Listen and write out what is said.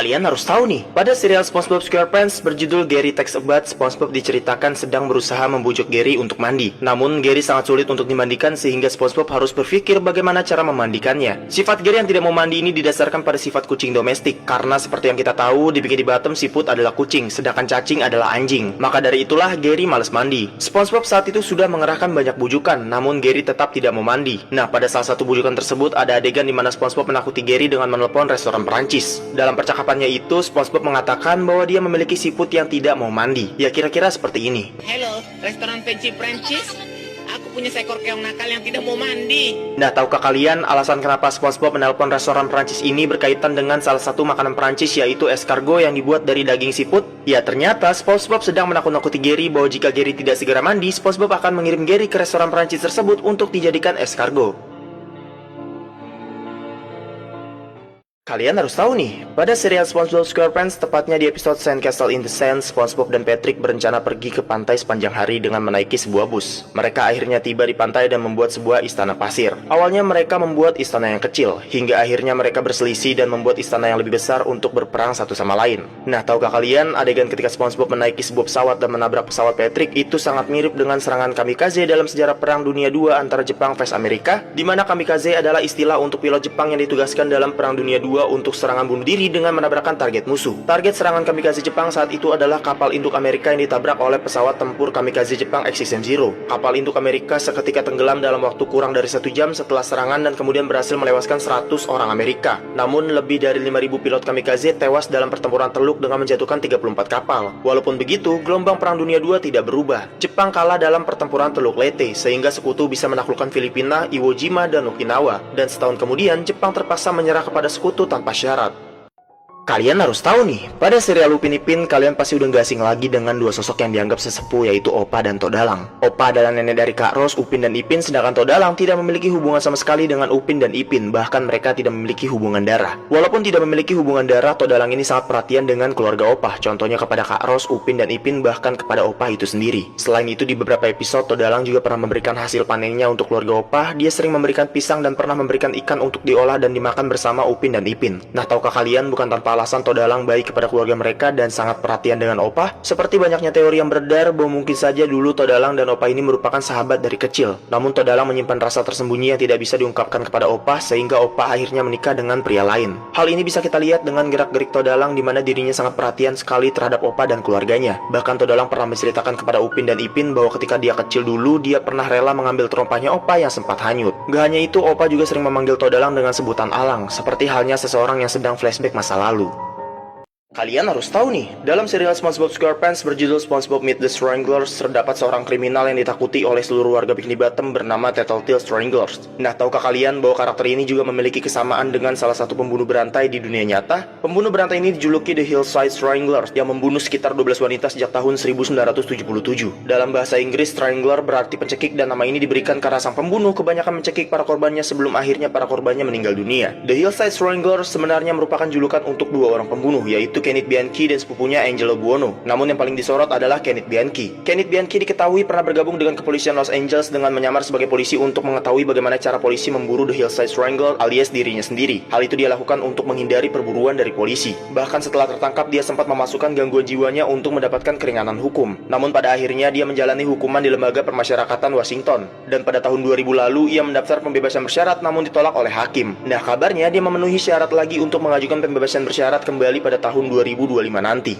Kalian harus tahu nih, pada serial SpongeBob SquarePants berjudul Gary Takes a Bath, SpongeBob diceritakan sedang berusaha membujuk Gary untuk mandi. Namun Gary sangat sulit untuk dimandikan sehingga SpongeBob harus berpikir bagaimana cara memandikannya. Sifat Gary yang tidak mau mandi ini didasarkan pada sifat kucing domestik, karena seperti yang kita tahu di Bikini Bottom siput adalah kucing, sedangkan cacing adalah anjing. Maka dari itulah Gary malas mandi. SpongeBob saat itu sudah mengerahkan banyak bujukan, namun Gary tetap tidak mau mandi. Nah, pada salah satu bujukan tersebut ada adegan di mana SpongeBob menakuti Gary dengan menelepon restoran Perancis. Dalam percakapannya itu, SpongeBob mengatakan bahwa dia memiliki siput yang tidak mau mandi. Ya kira-kira seperti ini. Halo, restoran Peci Prancis. Aku punya seekor keong nakal yang tidak mau mandi. Nah, tahukah kalian alasan kenapa SpongeBob menelpon restoran Perancis ini berkaitan dengan salah satu makanan Perancis, yaitu escargot yang dibuat dari daging siput? Ya, ternyata SpongeBob sedang menakut-nakuti Gary bahwa jika Gary tidak segera mandi, SpongeBob akan mengirim Gary ke restoran Perancis tersebut untuk dijadikan escargot. Kalian harus tahu nih, pada serial SpongeBob SquarePants, tepatnya di episode Sandcastle in the Sand, SpongeBob dan Patrick berencana pergi ke pantai sepanjang hari dengan menaiki sebuah bus. Mereka akhirnya tiba di pantai dan membuat sebuah istana pasir. Awalnya mereka membuat istana yang kecil, hingga akhirnya mereka berselisih dan membuat istana yang lebih besar untuk berperang satu sama lain. Nah, tahukah kalian, adegan ketika SpongeBob menaiki sebuah pesawat dan menabrak pesawat Patrick itu sangat mirip dengan serangan kamikaze dalam sejarah Perang Dunia II antara Jepang vs Amerika, di mana kamikaze adalah istilah untuk pilot Jepang yang ditugaskan dalam Perang Dunia II untuk serangan bunuh diri dengan menabrakkan target musuh. Target serangan kamikaze Jepang saat itu adalah kapal induk Amerika yang ditabrak oleh pesawat tempur kamikaze Jepang XXM-0. Kapal induk Amerika seketika tenggelam dalam waktu kurang dari 1 jam setelah serangan dan kemudian berhasil melewaskan 100 orang Amerika. Namun lebih dari 5.000 pilot kamikaze tewas dalam pertempuran Teluk dengan menjatuhkan 34 kapal. Walaupun begitu, gelombang Perang Dunia II tidak berubah. Jepang kalah dalam pertempuran Teluk Leyte sehingga sekutu bisa menaklukkan Filipina, Iwo Jima, dan Okinawa. Dan setahun kemudian Jepang terpaksa menyerah kepada sekutu tanpa syarat. Kalian harus tahu nih, pada serial Upin Ipin, kalian pasti udah gak asing lagi dengan dua sosok yang dianggap sesepuh, yaitu Opa dan Todalang. Opa adalah nenek dari Kak Ros, Upin dan Ipin, sedangkan Todalang tidak memiliki hubungan sama sekali dengan Upin dan Ipin, bahkan mereka tidak memiliki hubungan darah. Walaupun tidak memiliki hubungan darah, Todalang ini sangat perhatian dengan keluarga Opa, contohnya kepada Kak Ros, Upin dan Ipin, bahkan kepada Opa itu sendiri. Selain itu, di beberapa episode, Todalang juga pernah memberikan hasil panennya untuk keluarga Opa. Dia sering memberikan pisang dan pernah memberikan ikan untuk diolah dan dimakan bersama Upin dan Ipin. Nah, tahukah kalian, bukan tanpa alasan Todalang baik kepada keluarga mereka dan sangat perhatian dengan Opa. Seperti banyaknya teori yang beredar bahwa mungkin saja dulu Todalang dan Opa ini merupakan sahabat dari kecil. Namun Todalang menyimpan rasa tersembunyi yang tidak bisa diungkapkan kepada Opa, sehingga Opa akhirnya menikah dengan pria lain. Hal ini bisa kita lihat dengan gerak-gerik Todalang di mana dirinya sangat perhatian sekali terhadap Opa dan keluarganya. Bahkan Todalang pernah menceritakan kepada Upin dan Ipin bahwa ketika dia kecil dulu, dia pernah rela mengambil terompahnya Opa yang sempat hanyut. Gak hanya itu, Opa juga sering memanggil Todalang dengan sebutan Alang, seperti halnya seseorang yang sedang flashback masa lalu. Kalian harus tahu nih, dalam serial SpongeBob SquarePants berjudul SpongeBob Meet the Stranglers, terdapat seorang kriminal yang ditakuti oleh seluruh warga Bikini Bottom bernama Tattletale Stranglers. Nah, tahukah kalian bahwa karakter ini juga memiliki kesamaan dengan salah satu pembunuh berantai di dunia nyata? Pembunuh berantai ini dijuluki The Hillside Stranglers, yang membunuh sekitar 12 wanita sejak tahun 1977. Dalam bahasa Inggris, Strangler berarti pencekik dan nama ini diberikan karena sang pembunuh kebanyakan mencekik para korbannya sebelum akhirnya para korbannya meninggal dunia. The Hillside Stranglers sebenarnya merupakan julukan untuk dua orang pembunuh, yaitu Kenneth Bianchi dan sepupunya Angelo Buono. Namun yang paling disorot adalah Kenneth Bianchi. Kenneth Bianchi diketahui pernah bergabung dengan kepolisian Los Angeles dengan menyamar sebagai polisi untuk mengetahui bagaimana cara polisi memburu The Hillside Strangler alias dirinya sendiri. Hal itu dia lakukan untuk menghindari perburuan dari polisi. Bahkan setelah tertangkap, dia sempat memasukkan gangguan jiwanya untuk mendapatkan keringanan hukum. Namun pada akhirnya dia menjalani hukuman di Lembaga Permasyarakatan Washington. Dan pada tahun 2000 lalu ia mendaftar pembebasan bersyarat namun ditolak oleh hakim. Nah, kabarnya dia memenuhi syarat lagi untuk mengajukan pembebasan bersyarat kembali pada tahun 2025 nanti.